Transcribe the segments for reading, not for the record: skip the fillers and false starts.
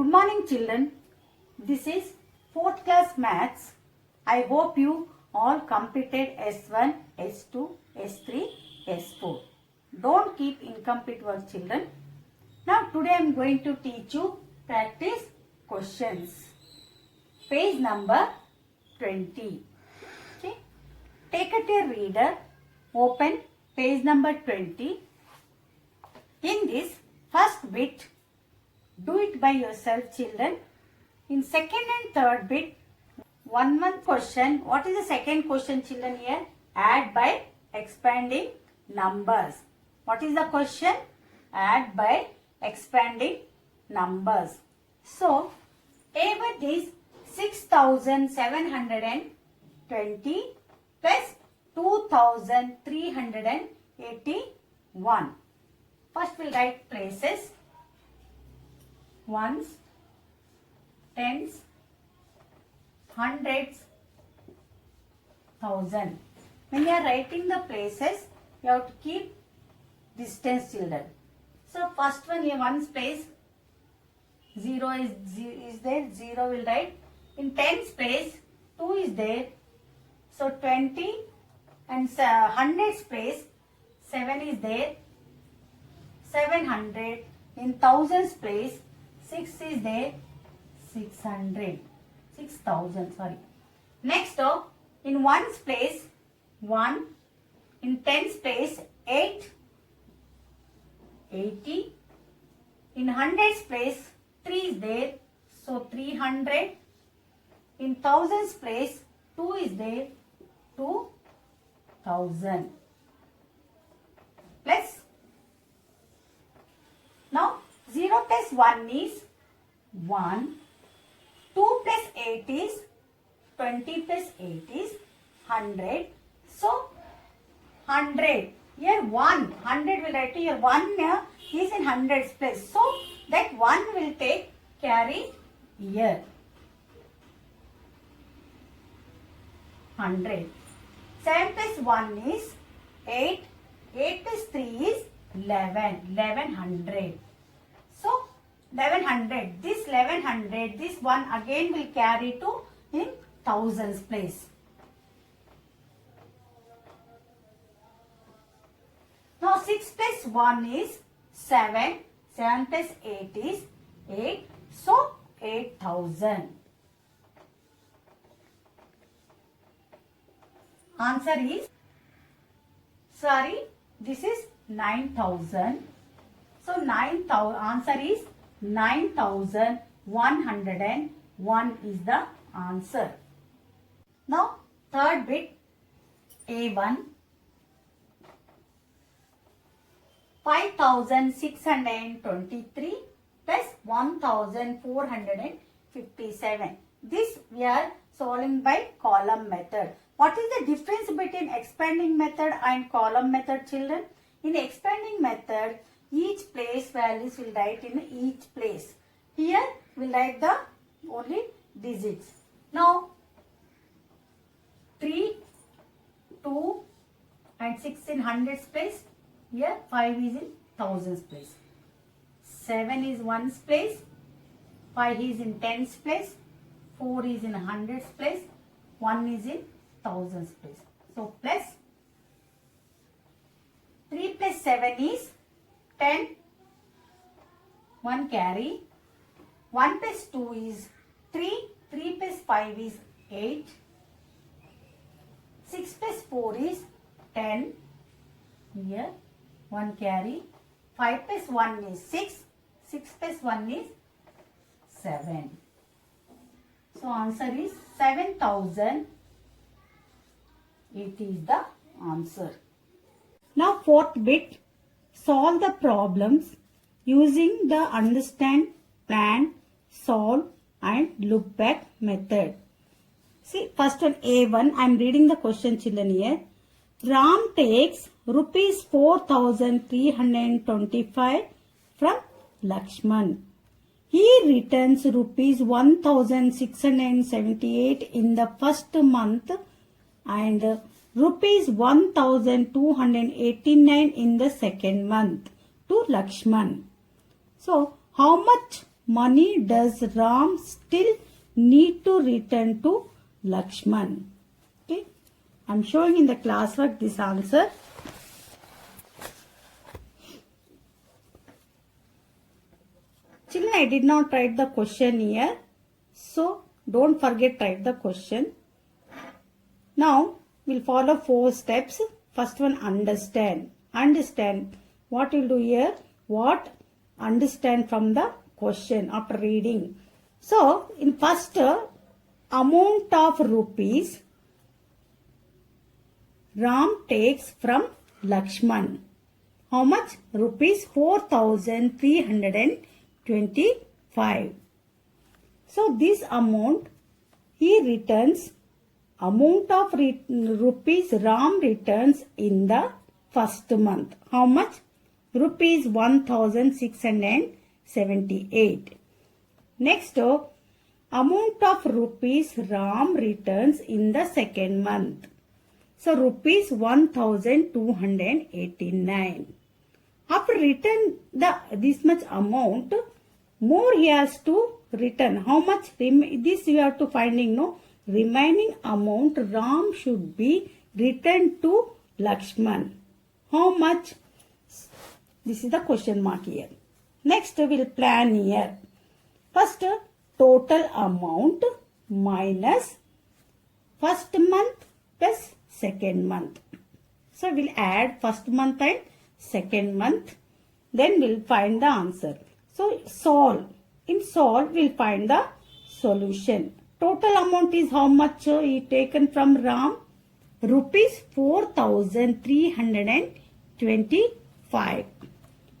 Good morning children. This is 4th class maths. I hope you all completed S1, S2, S3, S4. Don't keep incomplete work children. Now today I am going to teach you practice questions. Page number 20. Okay. Take out your reader. Open page number 20. In this first bit, do it by yourself children. In second and third bit, 1 month question. What is the second question children here? Add by expanding numbers. What is the question? Add by expanding numbers. So, A1 is 6720 plus 2381. First we'll write places. Ones, tens, hundreds, thousand. When you are writing the places, you have to keep distance children. So first one here, ones place, 0 is there, 0 will write. In tens place, 2 is there. So 20 and hundreds place, 7 is there. 700. In thousands place, 6 is there. 600. 6000, sorry. Next, in ones place, 1. In tens place, 8. 80. In hundreds place, 3 is there. So 300. In thousands place, 2 is there. 2000. Plus, now 0 plus 1 is 1. 2 plus 8 is 20 plus 8 is 100. So 100. Here 100 will write here 1 is in hundreds place. So that 1 will take carry here. 100. 7 plus 1 is 8. 8 plus 3 is 11. 1100. So 1100. This 1100, this one again will carry to in thousands place. Now 6 plus 1 is 7. 7 plus 8 is 8. So 8000. Answer is, sorry, this is 9000. So answer is 9101 is the answer. Now third bit, A1. 5623 plus 1457. This we are solving by column method. What is the difference between expanding method and column method children? In expanding method, each place values will write in each place. Here we will write the only digits. Now 3, 2 and 6 in hundreds place. Here 5 is in thousands place. 7 is ones place. 5 is in tens place. 4 is in hundreds place. 1 is in thousands place. So plus 3 plus 7 is 10. 1 carry. 1 plus 2 is 3. 3 plus 5 is 8. 6 plus 4 is 10. Here 1 carry. 5 plus 1 is 6. 6 plus 1 is 7. So answer is 7000. It is the answer. Now fourth bit. Solve the problems using the understand, plan, solve and look back method. See, first one A1. I am reading the question children here. Ram takes rupees 4325 from Lakshman. He returns rupees 1678 in the first month and rupees 1289 in the second month to Lakshman. So, how much money does Ram still need to return to Lakshman? Okay, I am showing in the classwork this answer. Children, I did not write the question here, so don't forget write the question. Now we'll follow 4 steps. First one, understand. Understand. What you'll do here? What understand from the question after reading. So in first, amount of rupees Ram takes from Lakshman. How much? Rupees 4,325. So this amount he returns, amount of rupees Ram returns in the first month. How much? Rupees 1,678. Next, amount of rupees Ram returns in the second month. So rupees 1,289. After return this much amount, more he has to return. How much? This you have to finding, no? Remaining amount Ram should be returned to Lakshman. How much? This is the question mark here. Next we'll plan here. First, total amount minus first month plus second month. So we'll add first month and second month. Then we'll find the answer. So solve. In solve we'll find the solution. Total amount is how much he taken from Ram? Rupees 4,325.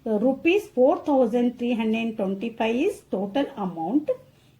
So rupees 4,325 is total amount.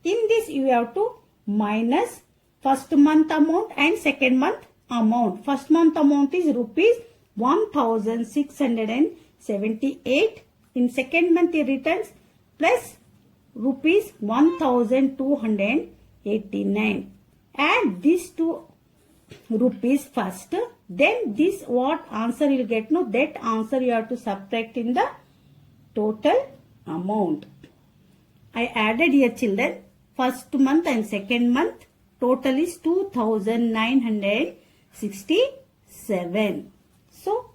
In this you have to minus first month amount and second month amount. First month amount is rupees 1,678. In second month he returns plus rupees 1,289. Add these two rupees first. Then this what answer you will get? No, that answer you have to subtract in the total amount. I added here children first month and second month. Total is 2,967. So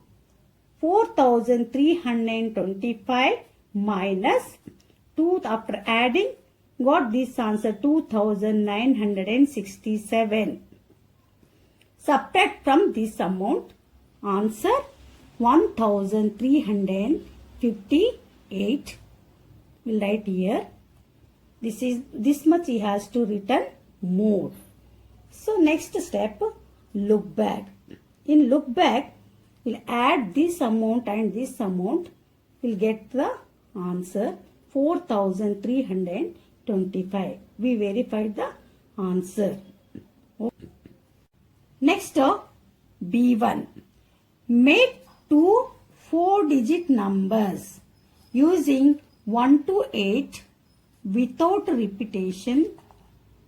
4,325 minus 2 after adding got this answer 2,967. Subtract from this amount answer 1,358. We'll write here. This much he has to return more. So next step, look back. In look back, we'll add this amount and this amount. We'll get the answer 4,325. We verified the answer. Next, B1. Make 2 4-digit numbers using 1 to 8 without repetition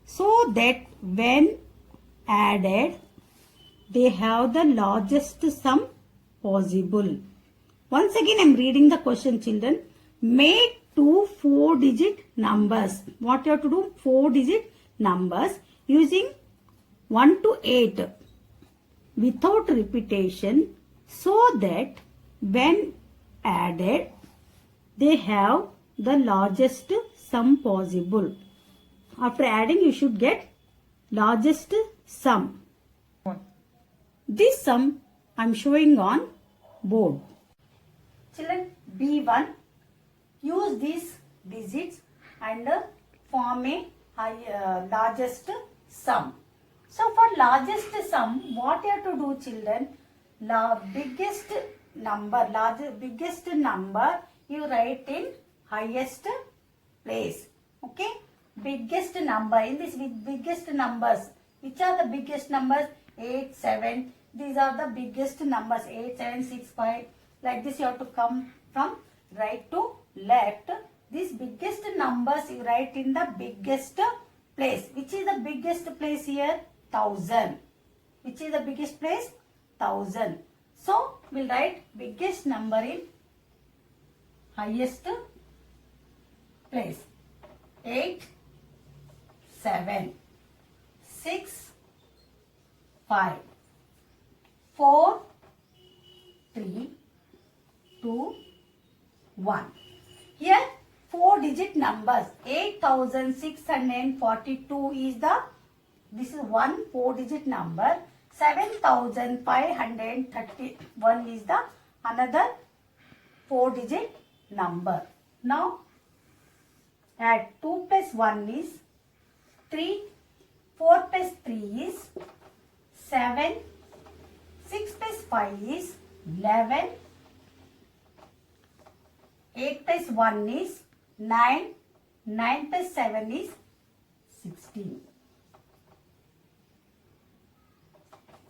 so that when added they have the largest sum possible. Once again I am reading the question children. Make 2 4-digit numbers. What you have to do? 4-digit numbers using 1 to 8 without repetition so that when added they have the largest sum possible. After adding you should get largest sum. This sum I am showing on board. Children, B1, use these digits and form a largest sum. So for largest sum, what you have to do children? Biggest number you write in highest place. Okay? Biggest number. In this biggest numbers. Which are the biggest numbers? 8, 7. These are the biggest numbers. 8, 7, 6, 5. Like this you have to come from right to left. These biggest numbers you write in the biggest place. Which is the biggest place here? 1,000. Which is the biggest place? 1,000. So, we'll write biggest number in highest place. 8, 7, 6, 5, 4, 3, 2, 1. Here 4-digit numbers. 8642 is this is one 4-digit number. 7531 is the another 4-digit number. Now add 2 plus 1 is 3, 4 plus 3 is 7, 6 plus 5 is 11, 8 plus 1 is 9, 9 plus 7 is 16.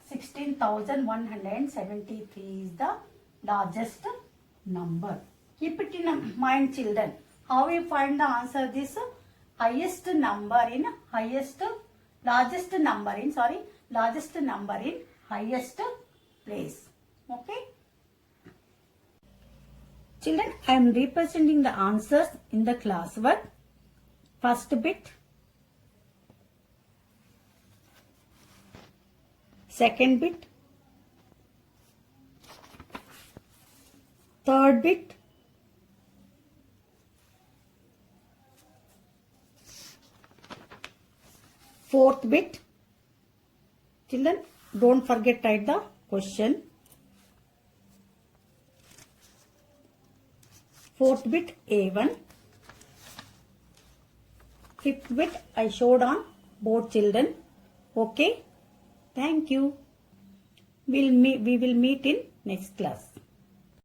16,173 is the largest number. Keep it in mind, children. How we find the answer? This largest number in highest place. Okay. Children, I am representing the answers in the classwork. First bit, second bit, third bit, fourth bit. Children, don't forget to write the question. Fourth bit A1. Fifth bit I showed on board, children. Okay. Thank you. We will meet in next class.